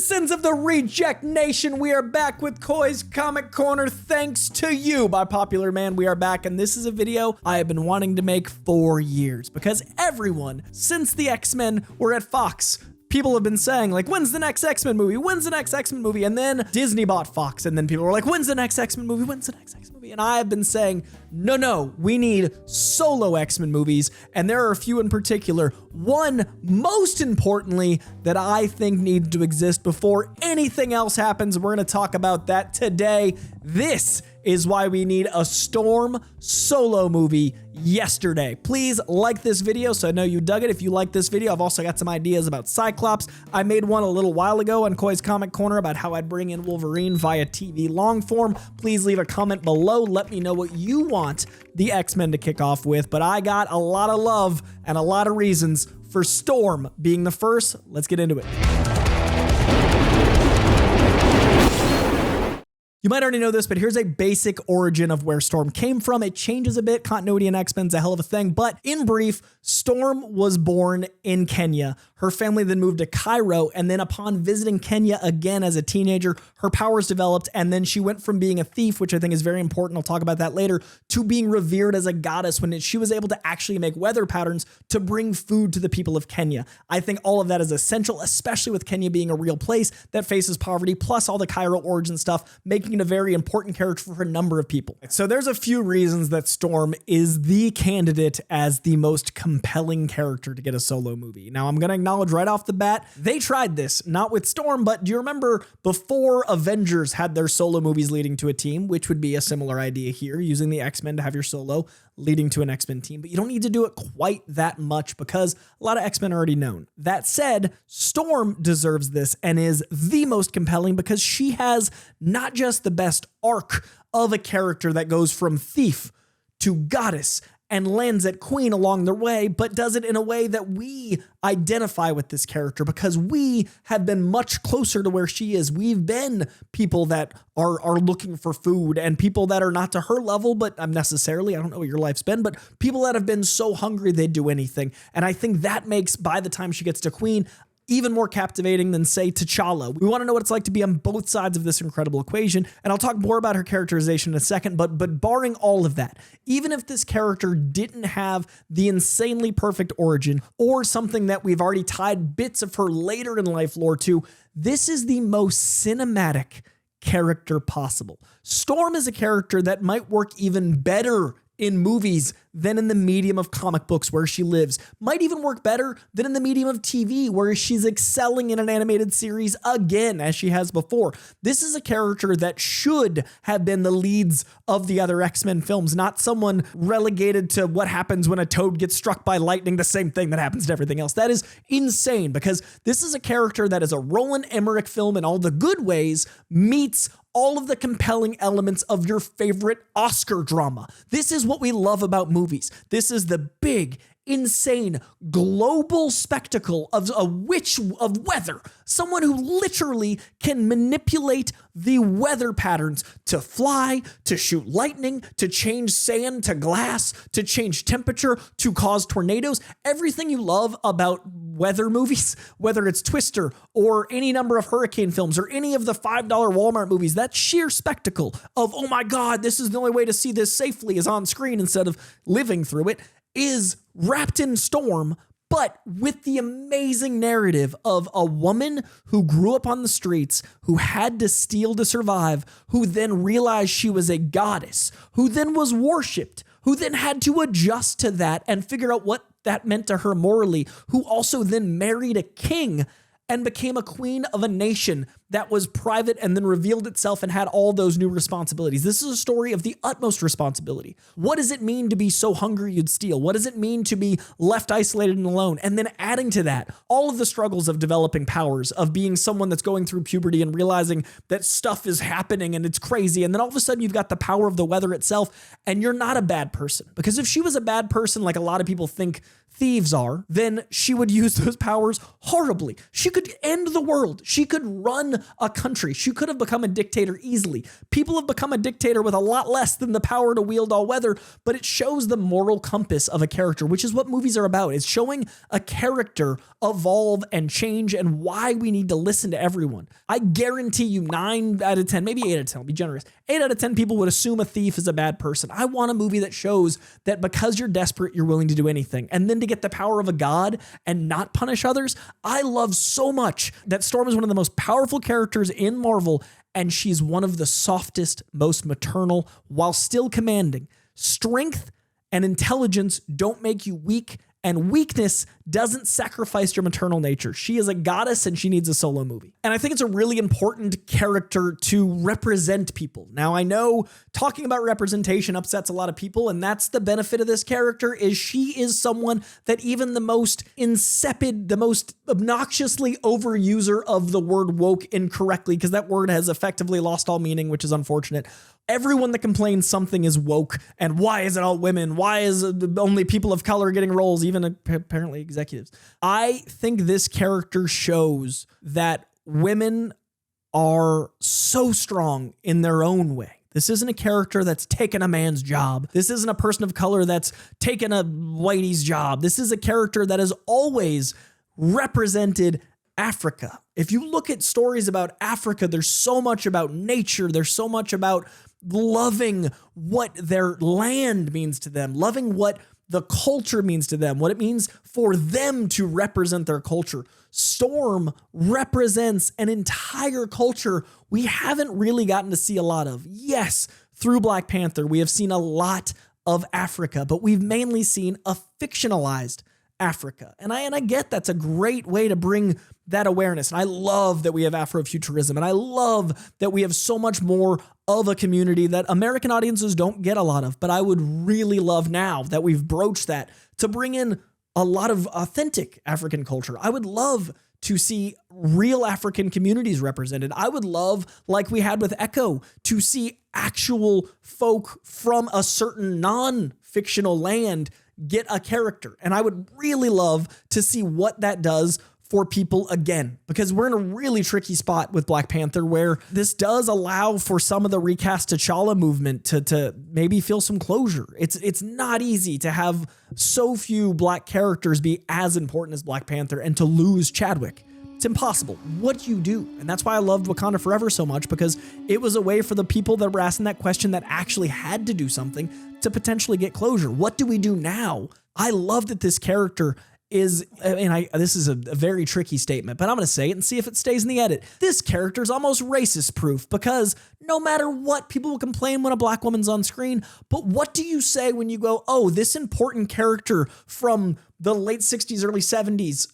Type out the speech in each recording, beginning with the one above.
Citizens of the Reject Nation, we are back with Coy's Comic Corner. Thanks to you, by popular demand, we are back, and this is a video I have been wanting to make for years because everyone, since the X-Men were at Fox, people have been saying, like, when's the next X-Men movie? When's the next X-Men movie? And then Disney bought Fox, and then people were like, when's the next X-Men movie? When's the next X-Men movie? And I have been saying, no, we need solo X-Men movies, and there are a few in particular. One, most importantly, that I think needs to exist before anything else happens. We're going to talk about that today. This is why we need a Storm solo movie yesterday. Please like this video so I know you dug it. If you like this video, I've also got some ideas about Cyclops. I made one a little while ago on Coy's Comic Corner about how I'd bring in Wolverine via TV long form. Please leave a comment below. Let me know what you want the X-Men to kick off with, but I got a lot of love and a lot of reasons for Storm being the first. Let's get into it. You might already know this, but here's a basic origin of where Storm came from. It changes a bit. Continuity in X-Men's a hell of a thing, but in brief, Storm was born in Kenya. Her family then moved to Cairo, and then upon visiting Kenya again as a teenager, her powers developed, and then she went from being a thief, which I think is very important, I'll talk about that later, to being revered as a goddess when she was able to actually make weather patterns to bring food to the people of Kenya. I think all of that is essential, especially with Kenya being a real place that faces poverty, plus all the Cairo origin stuff, making it a very important character for a number of people. So there's a few reasons that Storm is the candidate as the most compelling character to get a solo movie. Now, I'm going to acknowledge right off the bat, they tried this, not with Storm, but do you remember before Avengers had their solo movies leading to a team, which would be a similar idea here, using the X-Men to have your solo leading to an X-Men team, but you don't need to do it quite that much because a lot of X-Men are already known. That said, Storm deserves this and is the most compelling because she has not just the best arc of a character that goes from thief to goddess and lands at queen along their way, but does it in a way that we identify with this character because we have been much closer to where she is. We've been people that are looking for food and people that are not to her level, but necessarily, I don't know what your life's been, but people that have been so hungry they'd do anything. And I think that makes, by the time she gets to queen, even more captivating than, say, T'Challa. We want to know what it's like to be on both sides of this incredible equation, and I'll talk more about her characterization in a second, but barring all of that, even if this character didn't have the insanely perfect origin or something that we've already tied bits of her later in life lore to, this is the most cinematic character possible. Storm is a character that might work even better in movies than in the medium of comic books where she lives, might even work better than in the medium of TV where she's excelling in an animated series again, as she has before. This is a character that should have been the leads of the other X-Men films, not someone relegated to what happens when a toad gets struck by lightning, the same thing that happens to everything else. That is insane because this is a character that is a Roland Emmerich film in all the good ways meets all of the compelling elements of your favorite Oscar drama. This is what we love about movies. This is the big, insane, global spectacle of a witch of weather. Someone who literally can manipulate the weather patterns to fly, to shoot lightning, to change sand to glass, to change temperature, to cause tornadoes. Everything you love about weather movies, whether it's Twister or any number of hurricane films or any of the $5 Walmart movies, that sheer spectacle of, oh my God, this is the only way to see this safely is on screen instead of living through it, is wrapped in Storm, but with the amazing narrative of a woman who grew up on the streets, who had to steal to survive, who then realized she was a goddess, who then was worshipped, who then had to adjust to that and figure out what that meant to her morally, who also then married a king and became a queen of a nation that was private and then revealed itself and had all those new responsibilities. This is a story of the utmost responsibility. What does it mean to be so hungry you'd steal? What does it mean to be left isolated and alone? And then adding to that, all of the struggles of developing powers, of being someone that's going through puberty and realizing that stuff is happening and it's crazy. And then all of a sudden you've got the power of the weather itself and you're not a bad person. Because if she was a bad person, like a lot of people think thieves are, then she would use those powers horribly. She could end the world. She could run run a country. She could have become a dictator easily. People have become a dictator with a lot less than the power to wield all weather, but it shows the moral compass of a character, which is what movies are about. It's showing a character evolve and change and why we need to listen to everyone. I guarantee you 9 out of 10, maybe 8 out of 10, I'll be generous. 8 out of 10 people would assume a thief is a bad person. I want a movie that shows that because you're desperate, you're willing to do anything. And then to get the power of a god and not punish others. I love so much that Storm is one of the most powerful characters in Marvel, and she's one of the softest, most maternal, while still commanding. Strength and intelligence don't make you weak, and weakness doesn't sacrifice your maternal nature. She is a goddess and she needs a solo movie. And I think it's a really important character to represent people. Now, I know talking about representation upsets a lot of people, and that's the benefit of this character is she is someone that even the most insipid, the most obnoxiously overuser of the word woke incorrectly, because that word has effectively lost all meaning, which is unfortunate. Everyone that complains something is woke, and why is it all women? Why is it only people of color getting roles, even apparently executives? I think this character shows that women are so strong in their own way. This isn't a character that's taken a man's job. This isn't a person of color that's taken a whitey's job. This is a character that has always represented Africa. If you look at stories about Africa, there's so much about nature. There's so much about loving what their land means to them, loving what the culture means to them, what it means for them to represent their culture. Storm represents an entire culture we haven't really gotten to see a lot of. Yes, through Black Panther, we have seen a lot of Africa, but we've mainly seen a fictionalized Africa. And I get that's a great way to bring that awareness. And I love that we have Afrofuturism. And I love that we have so much more of a community that American audiences don't get a lot of. But I would really love now that we've broached that to bring in a lot of authentic African culture. I would love to see real African communities represented. I would love, like we had with Echo, to see actual folk from a certain non-fictional land get a character. And I would really love to see what that does for people again, because we're in a really tricky spot with Black Panther where this does allow for some of the recast T'Challa movement to maybe feel some closure. It's not easy to have so few black characters be as important as Black Panther and to lose Chadwick. It's impossible. What do you do? And that's why I loved Wakanda Forever so much, because it was a way for the people that were asking that question that actually had to do something to potentially get closure. What do we do now? I love that this character is, and this is a very tricky statement, but I'm going to say it and see if it stays in the edit. This character is almost racist proof, because no matter what, people will complain when a black woman's on screen. But what do you say when you go, oh, this important character from the late 60s, early 70s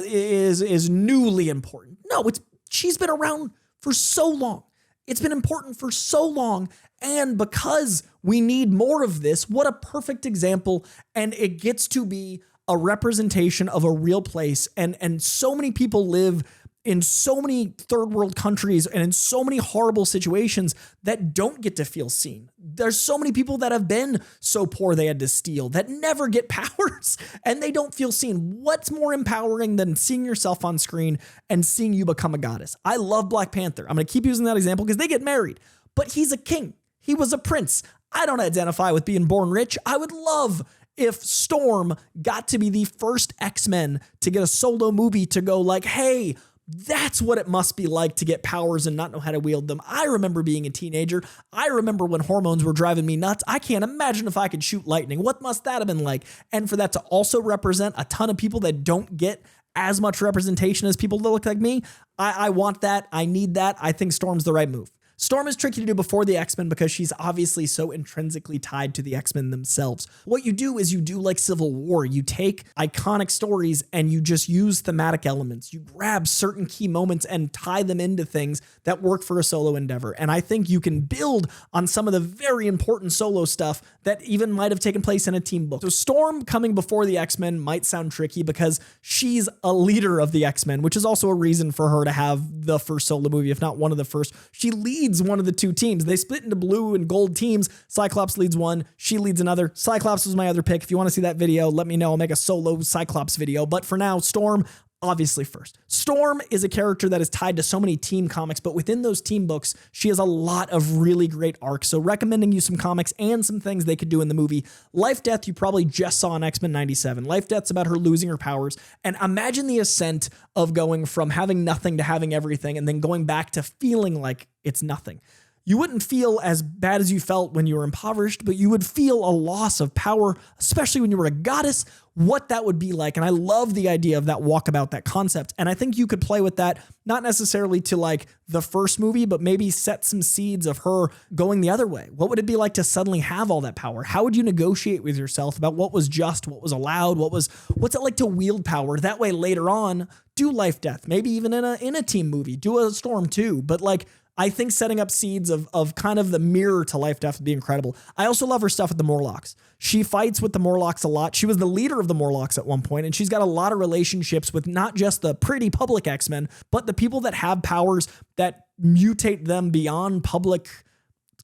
is newly important? No, she's been around for so long. It's been important for so long. And because we need more of this, what a perfect example. And it gets to be a representation of a real place. And so many people live in so many third world countries and in so many horrible situations that don't get to feel seen. There's so many people that have been so poor they had to steal that never get powers and they don't feel seen. What's more empowering than seeing yourself on screen and seeing you become a goddess? I love Black Panther. I'm going to keep using that example because they get married, but he's a king. He was a prince. I don't identify with being born rich. I would love if Storm got to be the first X-Men to get a solo movie to go like, hey, that's what it must be like to get powers and not know how to wield them. I remember being a teenager. I remember when hormones were driving me nuts. I can't imagine if I could shoot lightning. What must that have been like? And for that to also represent a ton of people that don't get as much representation as people that look like me, I want that. I need that. I think Storm's the right move. Storm is tricky to do before the X-Men because she's obviously so intrinsically tied to the X-Men themselves. What you do is you do like Civil War. You take iconic stories and you just use thematic elements. You grab certain key moments and tie them into things that work for a solo endeavor. And I think you can build on some of the very important solo stuff that even might have taken place in a team book. So Storm coming before the X-Men might sound tricky because she's a leader of the X-Men, which is also a reason for her to have the first solo movie, if not one of the first. She leads one of the two teams. They split into blue and gold teams. Cyclops leads one. She leads another. Cyclops was my other pick. If you want to see that video, let me know. I'll make a solo Cyclops video. But for now, Storm, obviously first. Storm is a character that is tied to so many team comics, but within those team books, she has a lot of really great arcs. So recommending you some comics and some things they could do in the movie. Life Death, you probably just saw in X-Men 97. Life Death's about her losing her powers. And imagine the ascent of going from having nothing to having everything and then going back to feeling like it's nothing. You wouldn't feel as bad as you felt when you were impoverished, but you would feel a loss of power, especially when you were a goddess, what that would be like. And I love the idea of that walkabout, that concept. And I think you could play with that, not necessarily to like the first movie, but maybe set some seeds of her going the other way. What would it be like to suddenly have all that power? How would you negotiate with yourself about what was just, what was allowed, what's it like to wield power? That way later on, do Life Death, maybe even in a team movie, do a Storm too. But like, I think setting up seeds of kind of the mirror to Life Death would be incredible. I also love her stuff with the Morlocks. She fights with the Morlocks a lot. She was the leader of the Morlocks at one point, and she's got a lot of relationships with not just the pretty public X-Men, but the people that have powers that mutate them beyond public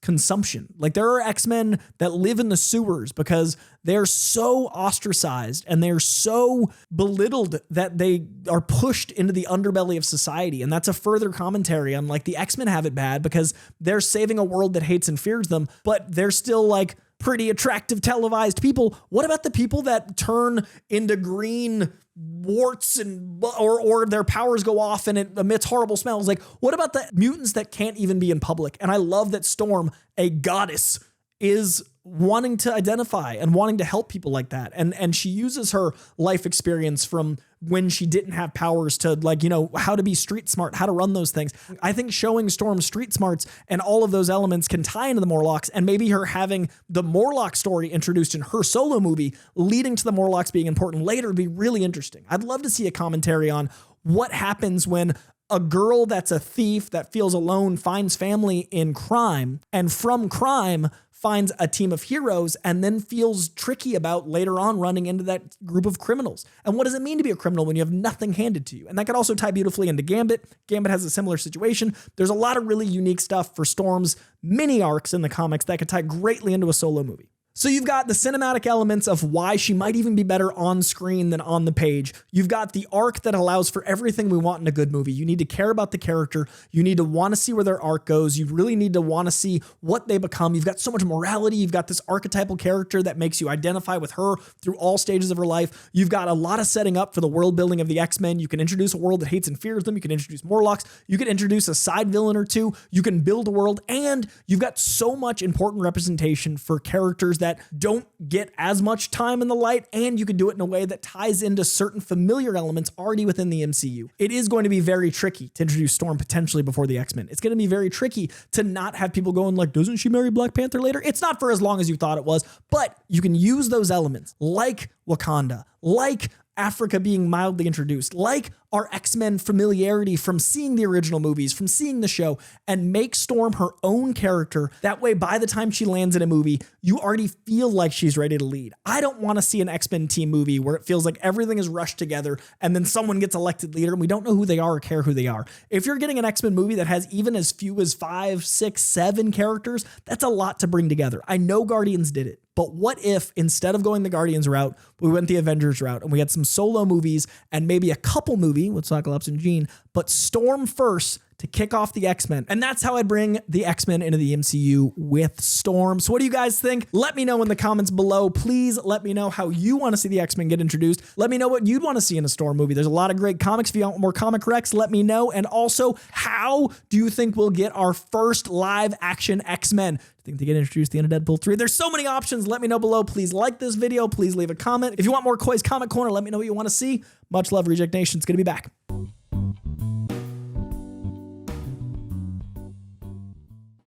consumption. Like there are X-Men that live in the sewers because they're so ostracized and they're so belittled that they are pushed into the underbelly of society. And that's a further commentary on like the X-Men have it bad because they're saving a world that hates and fears them, but they're still like pretty attractive televised people. What about the people that turn into green warts and or their powers go off and it emits horrible smells? Like, what about the mutants that can't even be in public? And I love that Storm, a goddess, is wanting to identify and wanting to help people like that. And she uses her life experience from when she didn't have powers to like, you know, how to be street smart, how to run those things. I think showing Storm street smarts and all of those elements can tie into the Morlocks, and maybe her having the Morlock story introduced in her solo movie leading to the Morlocks being important later would be really interesting. I'd love to see a commentary on what happens when a girl that's a thief that feels alone finds family in crime, and from crime finds a team of heroes and then feels tricky about later on running into that group of criminals. And what does it mean to be a criminal when you have nothing handed to you? And that could also tie beautifully into Gambit. Gambit has a similar situation. There's a lot of really unique stuff for Storm's mini arcs in the comics that could tie greatly into a solo movie. So you've got the cinematic elements of why she might even be better on screen than on the page. You've got the arc that allows for everything we want in a good movie. You need to care about the character. You need to want to see where their arc goes. You really need to want to see what they become. You've got so much morality. You've got this archetypal character that makes you identify with her through all stages of her life. You've got a lot of setting up for the world building of the X-Men. You can introduce a world that hates and fears them. You can introduce Morlocks. You can introduce a side villain or two. You can build a world, and you've got so much important representation for characters that don't get as much time in the light, and you can do it in a way that ties into certain familiar elements already within the MCU. It is going to be very tricky to introduce Storm potentially before the X-Men. It's going to be very tricky to not have people going like, doesn't she marry Black Panther later? It's not for as long as you thought it was, but you can use those elements like Wakanda, like Africa being mildly introduced, like our X-Men familiarity from seeing the original movies, from seeing the show, and make Storm her own character. That way, by the time she lands in a movie, you already feel like she's ready to lead. I don't want to see an X-Men team movie where it feels like everything is rushed together and then someone gets elected leader and we don't know who they are or care who they are. If you're getting an X-Men movie that has even as few as 5, 6, 7 characters, that's a lot to bring together. I know Guardians did it. But what if instead of going the Guardians route, we went the Avengers route and we had some solo movies and maybe a couple movie with Cyclops and Jean, but Storm first to kick off the X-Men. And that's how I'd bring the X-Men into the MCU with Storm. So what do you guys think? Let me know in the comments below. Please let me know how you want to see the X-Men get introduced. Let me know what you'd want to see in a Storm movie. There's a lot of great comics. If you want more comic recs, let me know. And also, how do you think we'll get our first live action X-Men? Think they get introduced at the end of Deadpool 3. There's so many options. Let me know below. Please like this video. Please leave a comment. If you want more Coy's Comic Corner, let me know what you want to see. Much love, Reject Nation. It's going to be back.